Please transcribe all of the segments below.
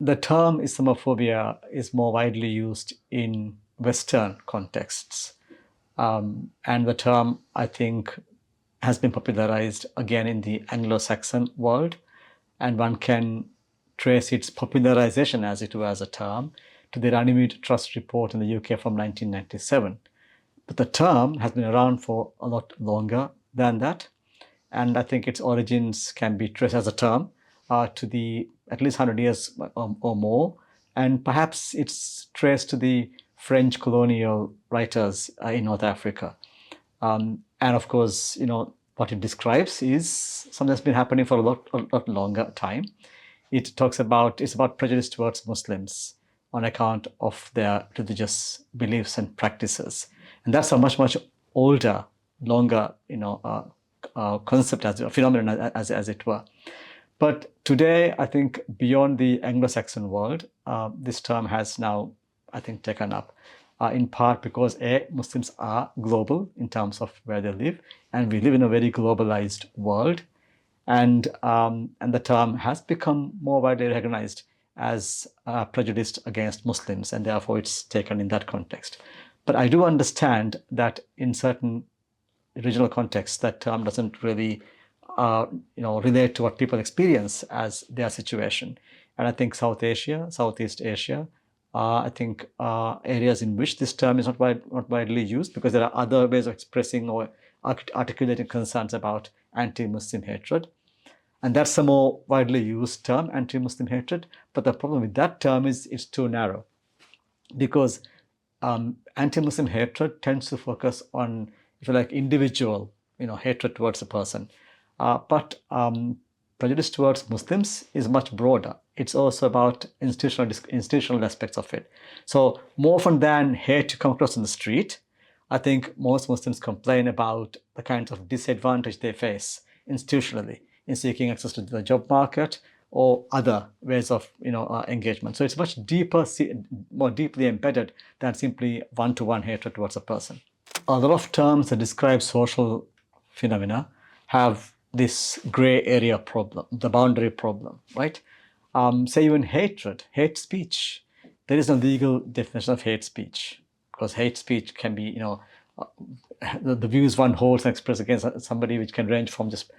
the term Islamophobia is more widely used in Western contexts. And the term, I think, has been popularized again in the Anglo-Saxon world. And one can trace its popularization, as it were, as a term, to the Runnymede Trust report in the UK from 1997. But the term has been around for a lot longer than that. And I think its origins can be traced as a term to the at least 100 years or more. And perhaps it's traced to the French colonial writers in North Africa. And of course, what it describes is something that's been happening for a lot longer time. It's about prejudice towards Muslims on account of their religious beliefs and practices. And that's a much older, longer, concept, as a phenomenon, as it were. But today, I think beyond the Anglo-Saxon world, this term has now, I think, taken up, in part because Muslims are global in terms of where they live, and we live in a very globalized world, and the term has become more widely recognized as prejudiced against Muslims, and therefore it's taken in that context. But I do understand that in certain regional contexts, that term doesn't really relate to what people experience as their situation. And I think South Asia, Southeast Asia, I think areas in which this term is not widely used, because there are other ways of expressing or articulating concerns about anti-Muslim hatred. And that's a more widely used term, anti-Muslim hatred. But the problem with that term is it's too narrow, because anti-Muslim hatred tends to focus on, if you like, individual, hatred towards a person. But prejudice towards Muslims is much broader. It's also about institutional aspects of it. So more often than hate you come across on the street, I think most Muslims complain about the kinds of disadvantage they face institutionally in seeking access to the job market or other ways of engagement. So it's much deeper, more deeply embedded than simply one-to-one hatred towards a person. A lot of terms that describe social phenomena have this gray area problem, the boundary problem, right? Say even hatred, hate speech. There is no legal definition of hate speech, because hate speech can be, the views one holds and expresses against somebody, which can range from just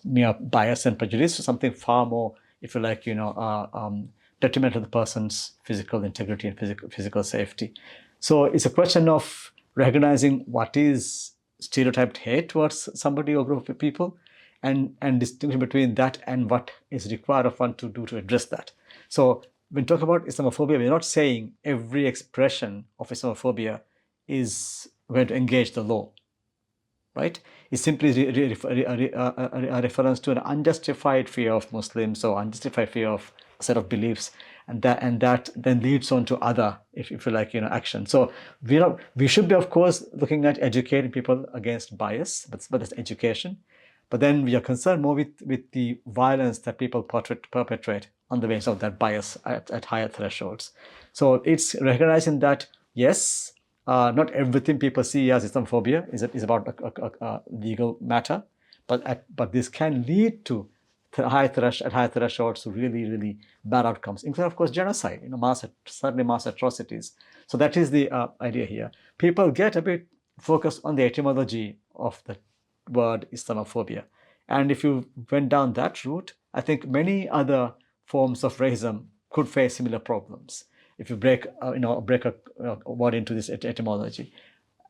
mere bias and prejudice to something far more, if you like, detrimental to the person's physical integrity and physical safety. So it's a question of recognizing what is stereotyped hate towards somebody or group of people, and distinguishing between that and what is required of one to do to address that. So when talking about Islamophobia, we're not saying every expression of Islamophobia is going to engage the law, right? It's simply a reference to an unjustified fear of Muslims or unjustified fear of a set of beliefs, and that then leads on to other, if you like, action. So we should be, of course, looking at educating people against bias, but that's education. But then we are concerned more with the violence that people perpetrate on the basis of that bias at higher thresholds. So it's recognizing that, yes, not everything people see as Islamophobia is about a legal matter, but this can lead to high thresholds to really bad outcomes, including, of course, genocide, certainly mass atrocities. So that is the idea here. People get a bit focused on the etymology of the word Islamophobia. And if you went down that route, I think many other forms of racism could face similar problems if you break a word into this etymology.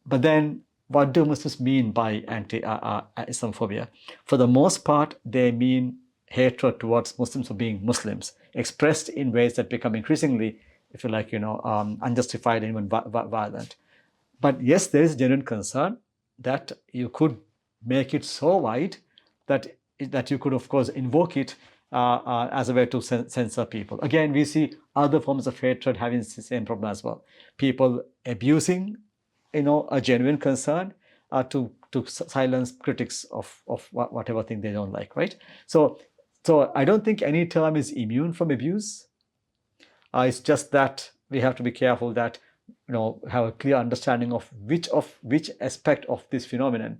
But then, what do Muslims mean by anti-Islamophobia? For the most part, they mean hatred towards Muslims for being Muslims, expressed in ways that become increasingly, if you like, unjustified and even violent. But yes, there is genuine concern that you could make it so wide that you could, of course, invoke it as a way to censor people. Again, we see other forms of hatred having the same problem as well. People abusing, a genuine concern to silence critics of whatever thing they don't like, right? So I don't think any term is immune from abuse. It's just that we have to be careful that, have a clear understanding of which aspect of this phenomenon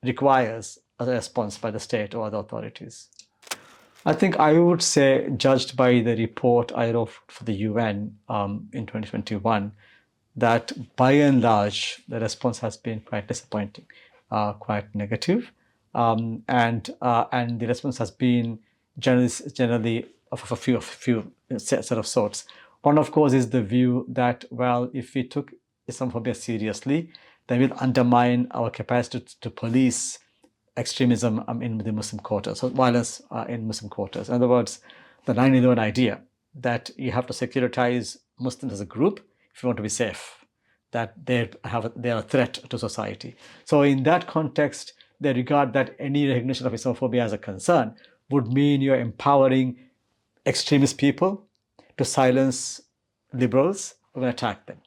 requires a response by the state or other authorities. I think I would say, judged by the report I wrote for the UN in 2021, that by and large, the response has been quite disappointing, quite negative. And the response has been generally of a few set of sorts. One, of course, is the view that, well, if we took Islamophobia seriously, then we'll undermine our capacity to police extremism in the Muslim quarters, so violence in Muslim quarters. In other words, the 9/11 idea that you have to securitize Muslims as a group if you want to be safe, that they are a threat to society. So in that context, they regard that any recognition of Islamophobia as a concern would mean you're empowering extremist people to silence liberals who will attack them.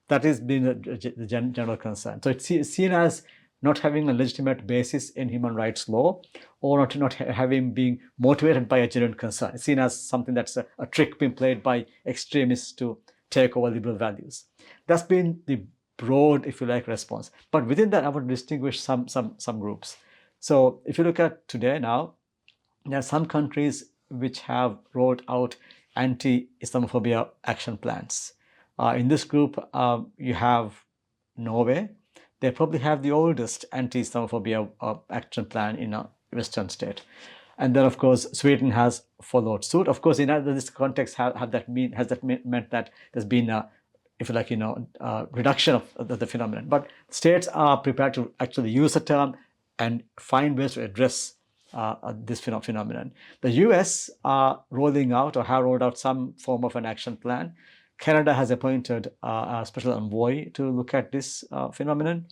That has been the general concern. So it's seen as not having a legitimate basis in human rights law, or not having being motivated by a genuine concern. It's seen as something that's a trick being played by extremists to take over liberal values. That's been the broad, if you like, response. But within that, I would distinguish some groups. So if you look at today now, there are some countries which have rolled out anti-Islamophobia action plans. In this group, you have Norway. They probably have the oldest anti-Islamophobia action plan in a Western state. And then, of course, Sweden has followed suit. Of course, in this context, has that meant that there's been a, if you like, reduction of the phenomenon? But states are prepared to actually use the term and find ways to address this phenomenon. The US are rolling out, or have rolled out, some form of an action plan. Canada has appointed a special envoy to look at this phenomenon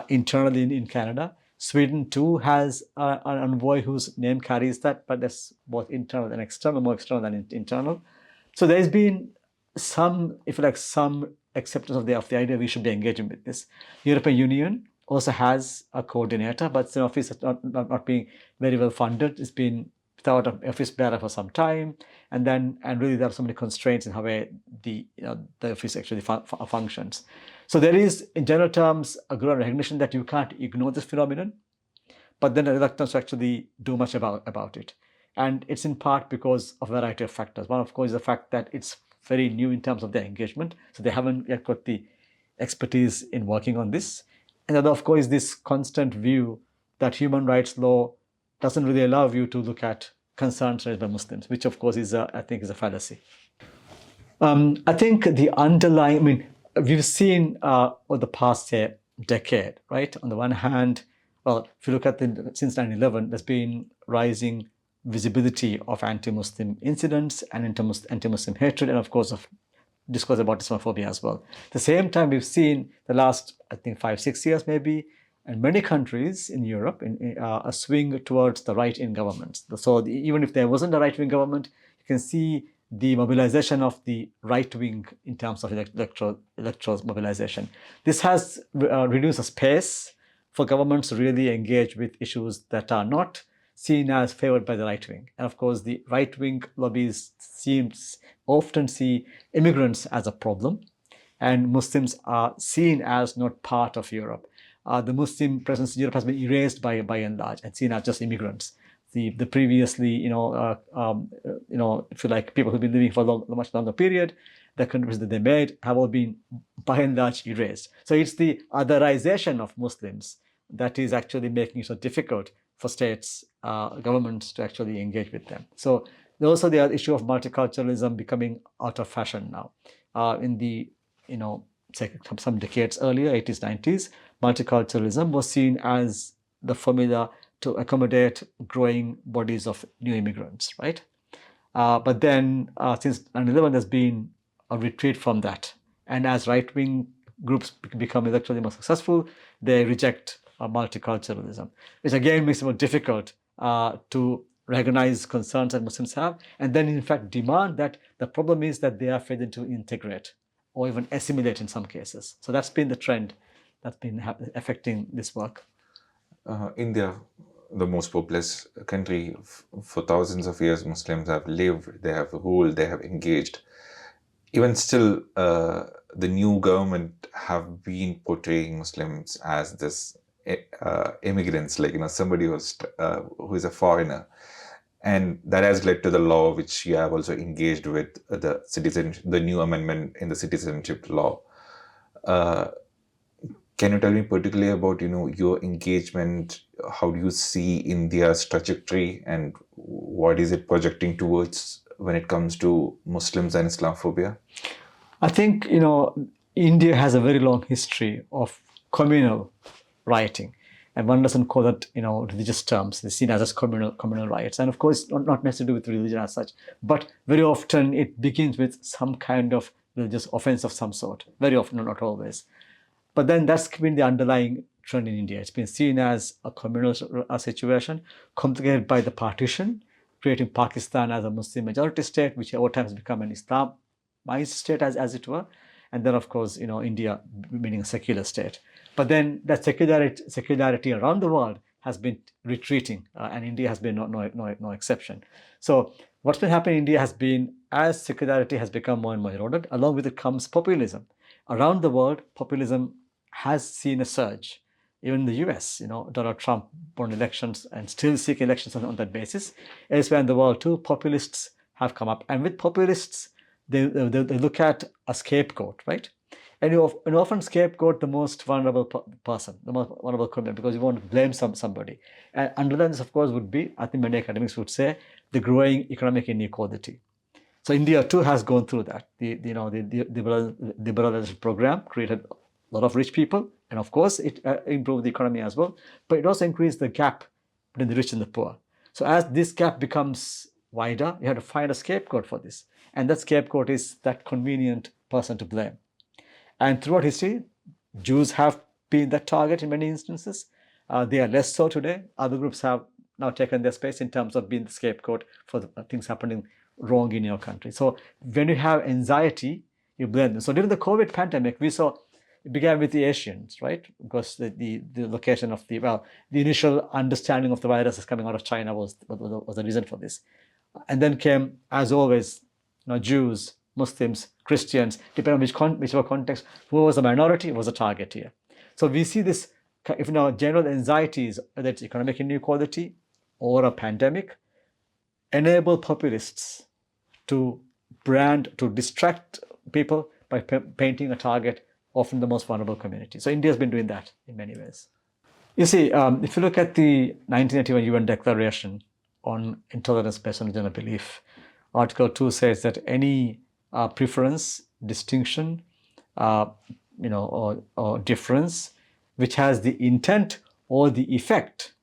internally in Canada. Sweden too has an envoy whose name carries that, but that's both internal and external, more external than internal. So there's been some, if you like, some acceptance of the idea we should be engaging with this. European Union also has a coordinator, but it's an office that's not being very well funded. It's been without an office bearer for some time, and really there are so many constraints in how the office actually functions. So there is, in general terms, a growing recognition that you can't ignore this phenomenon, but then a reluctance to actually do much about it. And it's in part because of a variety of factors. One, of course, is the fact that it's very new in terms of their engagement, so they haven't yet got the expertise in working on this. And the other, of course, is this constant view that human rights law doesn't really allow you to look at concerns raised by Muslims, which of course I think is a fallacy. I think the underlying, we've seen over the past, say, decade, right? On the one hand, well, if you look at since 9/11, there's been rising visibility of anti-Muslim incidents and anti-Muslim hatred, and of course of discourse about Islamophobia as well. At the same time, we've seen the last, I think, 5-6 years maybe, in many countries in Europe, a swing towards the right-wing governments. So even if there wasn't a right-wing government, you can see the mobilization of the right-wing in terms of electoral mobilization. This has reduced the space for governments to really engage with issues that are not seen as favored by the right wing. And of course, the right-wing lobbies often see immigrants as a problem, and Muslims are seen as not part of Europe. The Muslim presence in Europe has been erased by and large and seen as just immigrants. The previously, if you like, people who've been living for a much longer period, the countries that they made have all been by and large erased. So it's the otherization of Muslims that is actually making it so difficult for states, governments to actually engage with them. So there's also the issue of multiculturalism becoming out of fashion now. In the, say some decades earlier, 80s, 90s, multiculturalism was seen as the formula to accommodate growing bodies of new immigrants, right? But then since 9/11, there's been a retreat from that. And as right-wing groups become electorally more successful, they reject multiculturalism, which again makes it more difficult to recognize concerns that Muslims have, and then in fact demand that the problem is that they are failing to integrate or even assimilate in some cases. So that's been the trend that's been affecting this work. India, the most populous country, for thousands of years Muslims have lived, they have ruled, they have engaged. Even still, the new government have been portraying Muslims as this immigrants, like somebody who is a foreigner. And that has led to the law which you have also engaged with, the new amendment in the citizenship law. Can you tell me particularly about your engagement? How do you see India's trajectory, and what is it projecting towards when it comes to Muslims and Islamophobia? I think, India has a very long history of communal rioting. And one doesn't call that, religious terms. It's seen as just communal riots. And of course, not necessarily to do with religion as such, but very often it begins with some kind of religious offense of some sort. Very often, not always. But then that's been the underlying trend in India. It's been seen as a communal situation, complicated by the partition, creating Pakistan as a Muslim majority state, which over time has become an Islamized state, as it were. And then, of course, India being a secular state. But then that secularity around the world has been retreating, and India has been no exception. So what's been happening in India has been, as secularity has become more and more eroded, along with it comes populism. Around the world, populism has seen a surge. Even in the US, Donald Trump won elections and still seek elections on that basis. Elsewhere in the world too, populists have come up. And with populists, they look at a scapegoat, right? And you often scapegoat the most vulnerable person, the most vulnerable criminal, because you want to blame somebody. And underlying this, of course, would be, I think many academics would say, the growing economic inequality. So India too has gone through that. The liberalization program created a lot of rich people, and of course it improved the economy as well. But it also increased the gap between the rich and the poor. So as this gap becomes wider, you have to find a scapegoat for this, and that scapegoat is that convenient person to blame. And throughout history, Jews have been that target in many instances. They are less so today. Other groups have now taken their space in terms of being the scapegoat for the things happening wrong in your country. So when you have anxiety, you blame them. So during the COVID pandemic, we saw it began with the Asians, right? Because the location of the initial understanding of the virus is coming out of China was the reason for this. And then came, as always, Jews, Muslims, Christians, depending on whichever context, who was a minority was a target here. So we see this, if general anxieties, whether it's economic inequality or a pandemic, enable populists to distract people by painting a target, often the most vulnerable community. So India has been doing that in many ways. You see, if you look at the 1981 UN Declaration on Intolerance based on gender belief, Article 2 says that any preference, distinction, or difference which has the intent or the effect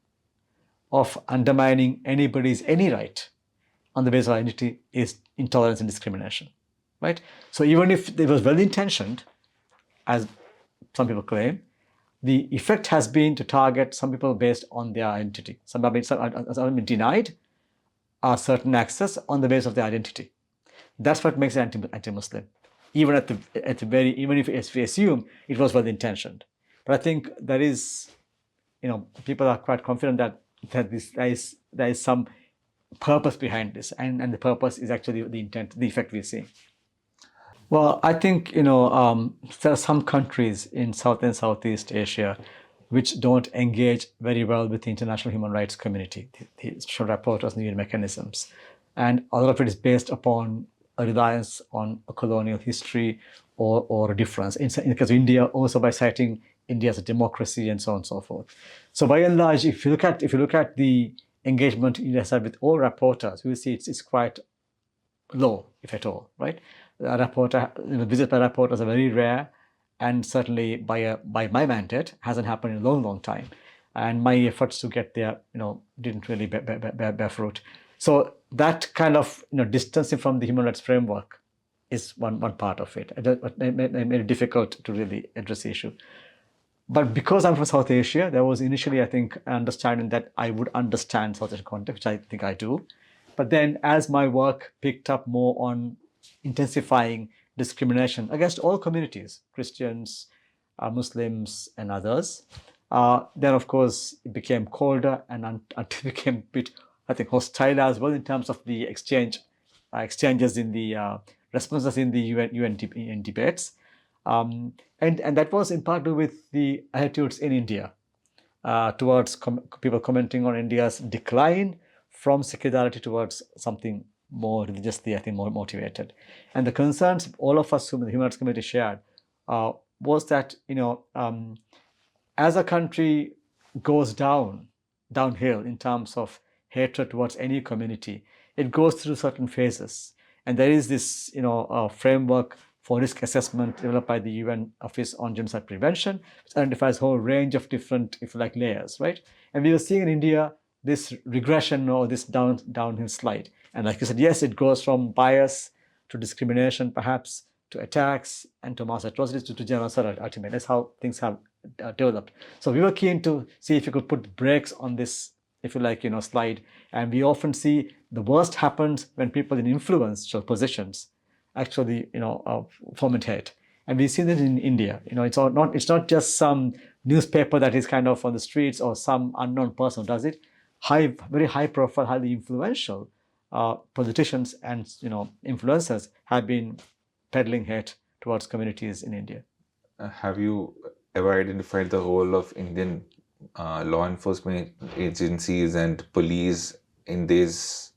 of undermining anybody's any right on the basis of identity is intolerance and discrimination, right? So even if it was well-intentioned, as some people claim, the effect has been to target some people based on their identity. Some have been denied certain access on the basis of their identity. That's what makes it anti-Muslim, even even if we assume it was well-intentioned. But I think there is, people are quite confident that there is some purpose behind this, and the purpose is actually the intent, the effect we're seeing. Well, I think, there are some countries in South and Southeast Asia which don't engage very well with the international human rights community, the special rapporteurs and UN mechanisms. And a lot of it is based upon a reliance on a colonial history or a difference. In the case of India, also by citing India as a democracy and so on and so forth. So by and large, if you look at the engagement India has had with all rapporteurs, you will see it's quite low, if at all, right? Visits by rapporteurs are very rare, and certainly by my mandate hasn't happened in a long time. And my efforts to get there, didn't really bear fruit. So that kind of distancing from the human rights framework is one part of it. It made it difficult to really address the issue. But because I'm from South Asia, there was initially, I think, an understanding that I would understand South Asian context, which I think I do. But then as my work picked up more on intensifying discrimination against all communities, Christians, Muslims, and others, then of course it became colder and until it became a bit, I think, hostile as well in terms of the exchanges in the responses in the UN debates. And that was in part to do with the attitudes in India towards people commenting on India's decline from secularity towards something more religiously, I think, more motivated. And the concerns all of us who the human rights community shared was that, as a country goes downhill in terms of hatred towards any community, it goes through certain phases. And there is this, framework for risk assessment developed by the UN Office on Genocide Prevention, which identifies a whole range of different, if you like, layers, right? And we were seeing in India this regression or this downhill slide. And like you said, yes, it goes from bias to discrimination, perhaps, to attacks and to mass atrocities to genocide ultimately. That's how things have developed. So we were keen to see if you could put brakes on this, if you like, slide. And we often see the worst happens when people in influential positions actually, foment hate. And we see that in India. It's not just some newspaper that is kind of on the streets or some unknown person who does it. Very high profile, highly influential politicians and influencers have been peddling hate towards communities in India. Have you ever identified the role of Indian law enforcement agencies and police in this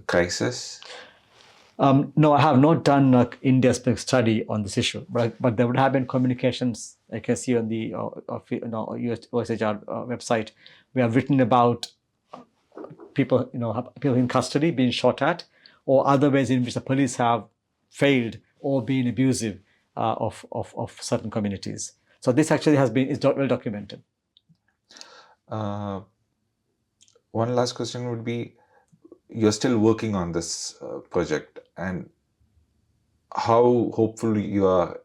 crisis? No, I have not done an India-specific study on this issue, but there would have been communications, I can see on the OSHR website. We have written about people in custody being shot at, or other ways in which the police have failed or been abusive of certain communities. So this actually is well documented. One last question would be, you're still working on this project, and how hopeful you are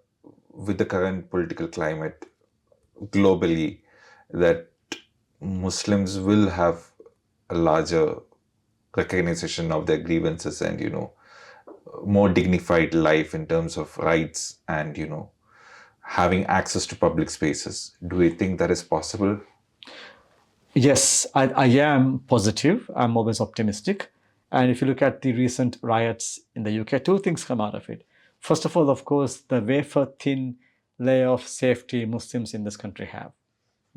with the current political climate globally that Muslims will have a larger recognition of their grievances and more dignified life in terms of rights and having access to public spaces. Do you think that is possible? Yes, I am positive. I'm always optimistic. And if you look at the recent riots in the UK, two things come out of it. First of all, of course, the wafer thin layer of safety Muslims in this country have,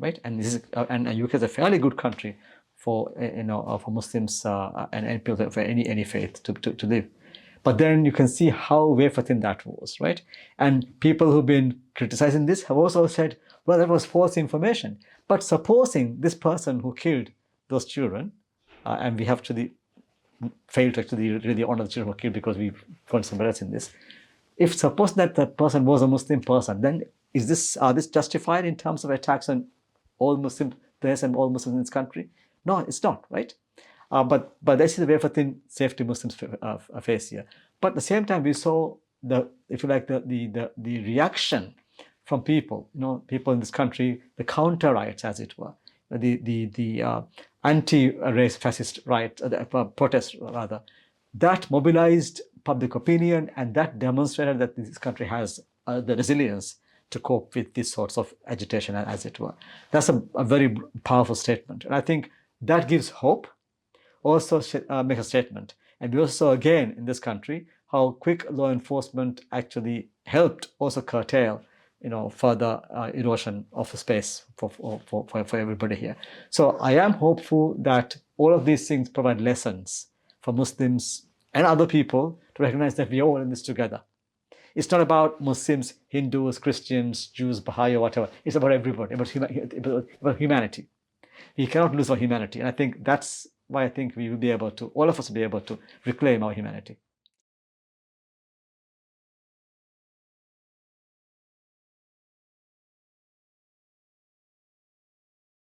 right? And UK is a fairly good country for for Muslims and people for any faith to live. But then you can see how wafer thin that was, right? And people who've been criticizing this have also said, well, that was false information. But supposing this person who killed those children, and we have to failed to actually really honor the children who were killed because we've gone somewhere else in this. If suppose that person was a Muslim person, then are this justified in terms of attacks on all Muslims and all Muslims in this country? No, it's not, right? But this is the wafer thin safety Muslims face here. But at the same time, we saw the reaction from people, people in this country, the counter riots, as it were, the anti-race fascist riot, protests rather, that mobilized public opinion, and that demonstrated that this country has the resilience to cope with these sorts of agitation, as it were. That's a very powerful statement, and I think that gives hope. Also make a statement, and we also again in this country how quick law enforcement actually helped also curtail further erosion of space for everybody here. So I am hopeful that all of these things provide lessons for Muslims and other people to recognize that we are all in this together. It's not about Muslims, Hindus, Christians, Jews, Baha'i, or whatever. It's about everybody, about humanity. We cannot lose our humanity. And I think that's why I think we will be able to, all of us will be able to reclaim our humanity.